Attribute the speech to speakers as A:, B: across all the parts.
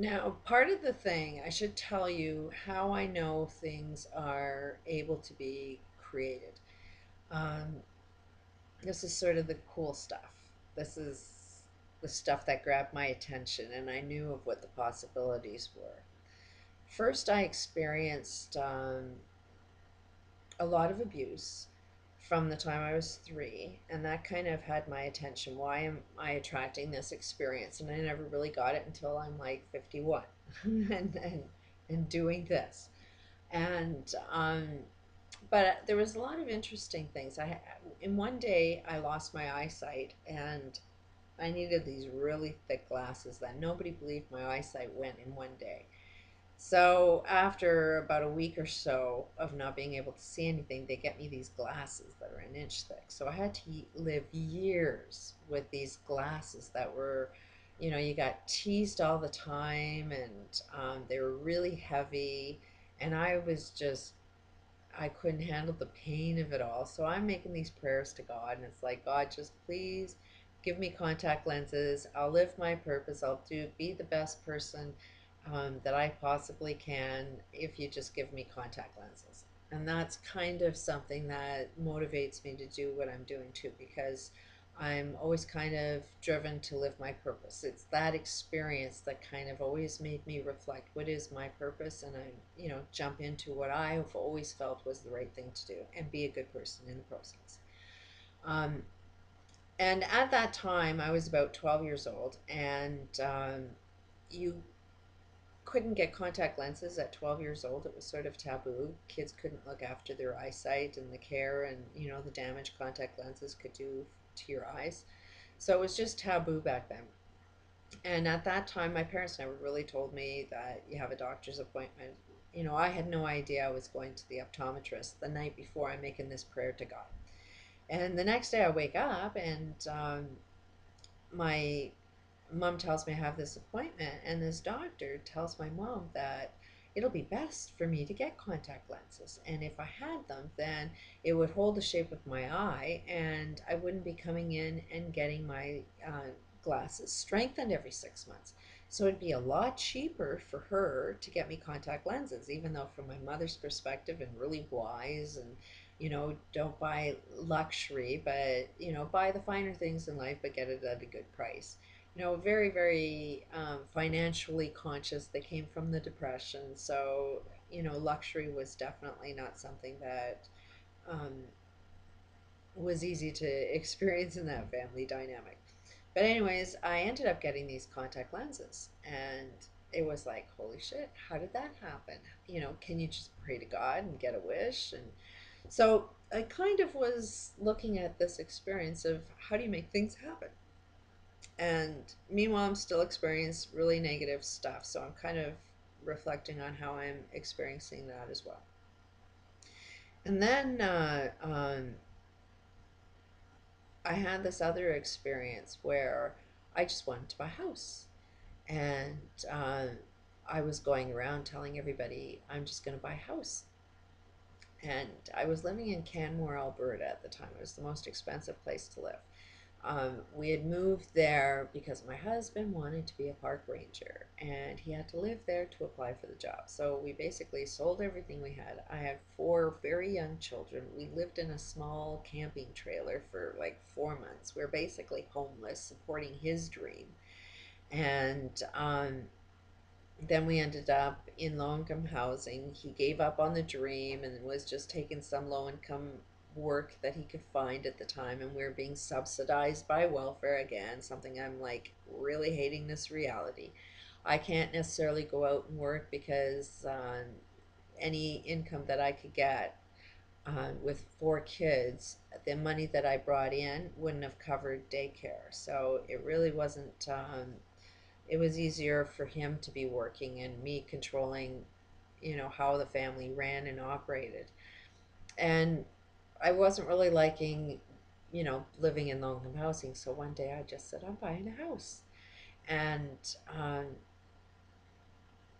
A: Now, part of the thing, I should tell you how I know things are able to be created. Um, this is sort of the cool stuff. This is the stuff that grabbed my attention, and I knew of what the possibilities were. First, I experienced a lot of abuse from the time I was 3, and that kind of had my attention. Why am I attracting this experience? And I never really got it until I'm like 51 and doing this. And but there was a lot of interesting things. In one day I lost my eyesight, and I needed these really thick glasses that nobody believed my eyesight went in one day. So after about a week or so of not being able to see anything, they get me these glasses that are an inch thick. So I had to live years with these glasses that were, you got teased all the time, and they were really heavy, and I couldn't handle the pain of it all. So I'm making these prayers to God, and it's like, God, just please give me contact lenses. I'll live my purpose. Be the best person that I possibly can if you just give me contact lenses. And that's kind of something that motivates me to do what I'm doing too, because I'm always kind of driven to live my purpose. It's that experience that kind of always made me reflect what is my purpose, and jump into what I've always felt was the right thing to do and be a good person in the process. Um, and at that time, I was about 12 years old, and you couldn't get contact lenses at 12 years old. It was sort of taboo. Kids couldn't look after their eyesight and the care and, the damage contact lenses could do to your eyes. So it was just taboo back then. And at that time, my parents never really told me that you have a doctor's appointment. I had no idea I was going to the optometrist the night before I'm making this prayer to God. And the next day I wake up, and my mom tells me I have this appointment, and this doctor tells my mom that it'll be best for me to get contact lenses. And if I had them, then it would hold the shape of my eye, and I wouldn't be coming in and getting my glasses strengthened every 6 months. So it'd be a lot cheaper for her to get me contact lenses, even though, from my mother's perspective, and really wise, and don't buy luxury, but buy the finer things in life, but get it at a good price. Very, very financially conscious. They came from the Depression, so luxury was definitely not something that um, was easy to experience in that family dynamic. But anyways, I ended up getting these contact lenses, and it was like, holy shit, how did that happen? Can you just pray to God and get a wish? And so I kind of was looking at this experience of how do you make things happen? And meanwhile, I'm still experiencing really negative stuff. So I'm kind of reflecting on how I'm experiencing that as well. And then I had this other experience where I just wanted to buy a house. And I was going around telling everybody, I'm just going to buy a house. And I was living in Canmore, Alberta at the time. It was the most expensive place to live. We had moved there because my husband wanted to be a park ranger, and he had to live there to apply for the job. So we basically sold everything we had. I had 4 very young children. We lived in a small camping trailer for like 4 months. We were basically homeless, supporting his dream. And then we ended up in low income housing. He gave up on the dream and was just taking some low income work that he could find at the time, and we were being subsidized by welfare again, something I'm like really hating this reality. I can't necessarily go out and work because any income that I could get with 4 kids, the money that I brought in wouldn't have covered daycare. So it really wasn't it was easier for him to be working and me controlling, how the family ran and operated. And I wasn't really liking, living in low income housing. So one day I just said, I'm buying a house. And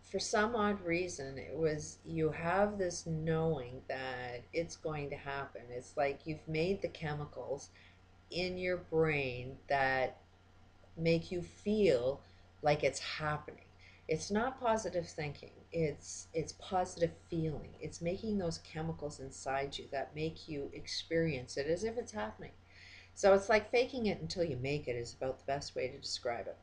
A: for some odd reason, it was, you have this knowing that it's going to happen. It's like you've made the chemicals in your brain that make you feel like it's happening. It's not positive thinking. It's positive feeling. It's making those chemicals inside you that make you experience it as if it's happening. So it's like faking it until you make it is about the best way to describe it.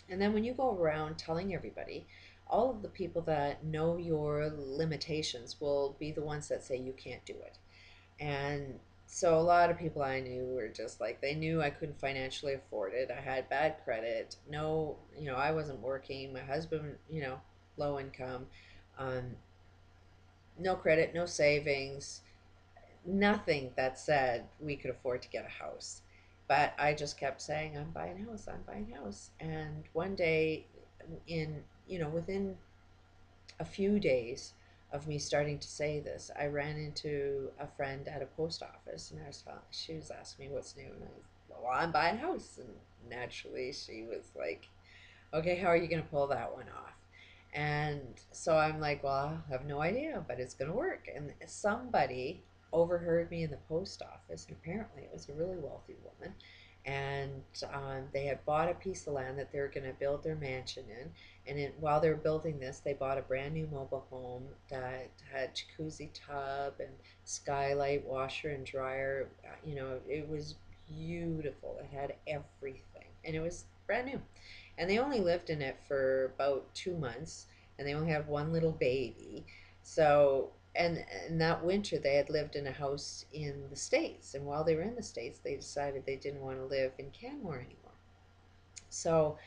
A: And then when you go around telling everybody, all of the people that know your limitations will be the ones that say you can't do it. And so a lot of people I knew were just like, they knew I couldn't financially afford it. I had bad credit. No, I wasn't working. My husband, low income, um, no credit, no savings, nothing that said we could afford to get a house. But I just kept saying, I'm buying a house, I'm buying a house. And one day, within a few days of me starting to say this, I ran into a friend at a post office, and she was asking me what's new, and I was, well, I'm buying a house, and naturally she was like, okay, how are you going to pull that one off? And so I'm like, well, I have no idea, but it's going to work. And somebody overheard me in the post office, and apparently it was a really wealthy woman. And they had bought a piece of land that they were going to build their mansion in. And while they were building this, they bought a brand new mobile home that had jacuzzi tub and skylight, washer and dryer. It was beautiful. It had everything, and it was brand new. And they only lived in it for about 2 months, and they only had one little baby. So, and that winter they had lived in a house in the States, and while they were in the States, they decided they didn't want to live in Canmore anymore. So,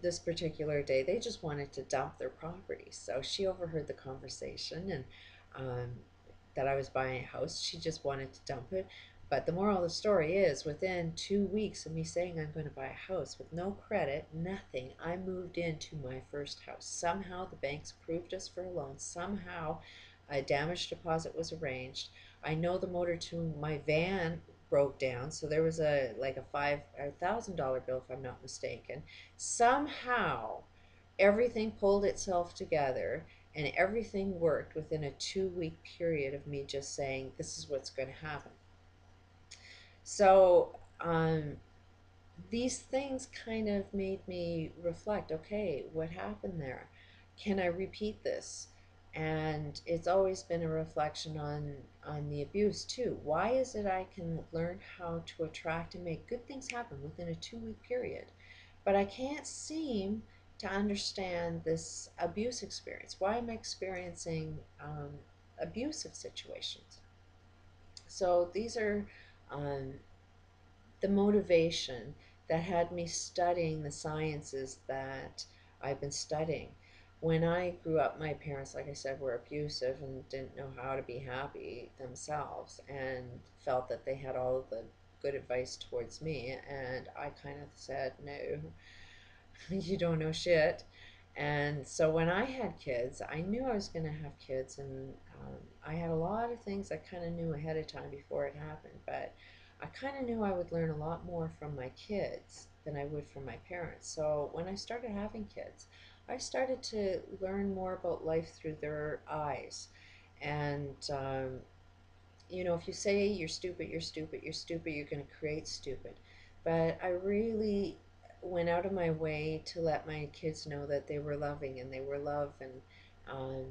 A: this particular day, they just wanted to dump their property. So she overheard the conversation, and um, that I was buying a house. She just wanted to dump it. But the moral of the story is, within 2 weeks of me saying I'm going to buy a house with no credit, nothing, I moved into my first house. Somehow the banks approved us for a loan. Somehow a damage deposit was arranged. I know the motor to my van broke down, so there was a $5,000 bill, if I'm not mistaken. Somehow everything pulled itself together, and everything worked within a 2 week period of me just saying, this is what's going to happen. So, these things kind of made me reflect, okay, what happened there? Can I repeat this? And it's always been a reflection on the abuse too. Why is it I can learn how to attract and make good things happen within a 2 week period, but I can't seem to understand this abuse experience? Why am I experiencing abusive situations? So these are um, the motivation that had me studying the sciences that I've been studying. When I grew up, my parents, like I said, were abusive and didn't know how to be happy themselves, and felt that they had all of the good advice towards me. And I kind of said, no, you don't know shit. And so when I had kids, I knew I was going to have kids, and I had a lot of things I kind of knew ahead of time before it happened, but I kind of knew I would learn a lot more from my kids than I would from my parents. So when I started having kids, I started to learn more about life through their eyes. And if you say you're stupid, you're stupid, you're stupid, you're going to create stupid. But I really went out of my way to let my kids know that they were loving, and they were loved, and um,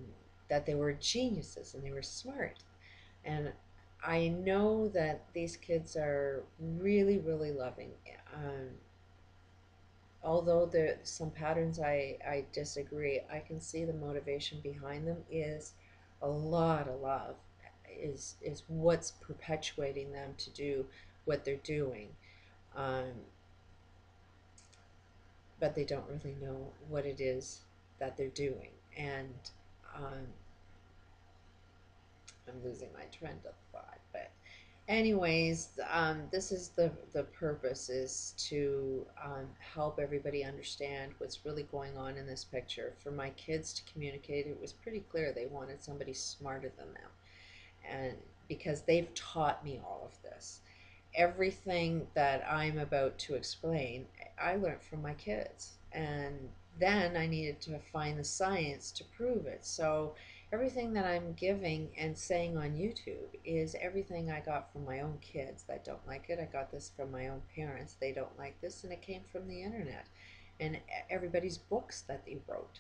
A: that they were geniuses and they were smart. And I know that these kids are really, really loving. Um, Although there some patterns I disagree, I can see the motivation behind them is a lot of love, is what's perpetuating them to do what they're doing. Um, but they don't really know what it is that they're doing. And um, I'm losing my trend of thought, but anyways, this is the purpose, is to help everybody understand what's really going on in this picture. For my kids to communicate, it was pretty clear they wanted somebody smarter than them, and because they've taught me all of this. Everything that I'm about to explain, I learned from my kids, and then I needed to find the science to prove it. So everything that I'm giving and saying on YouTube is everything I got from my own kids that don't like it. I got this from my own parents. They don't like this, and it came from the internet. and everybody's books that they wrote.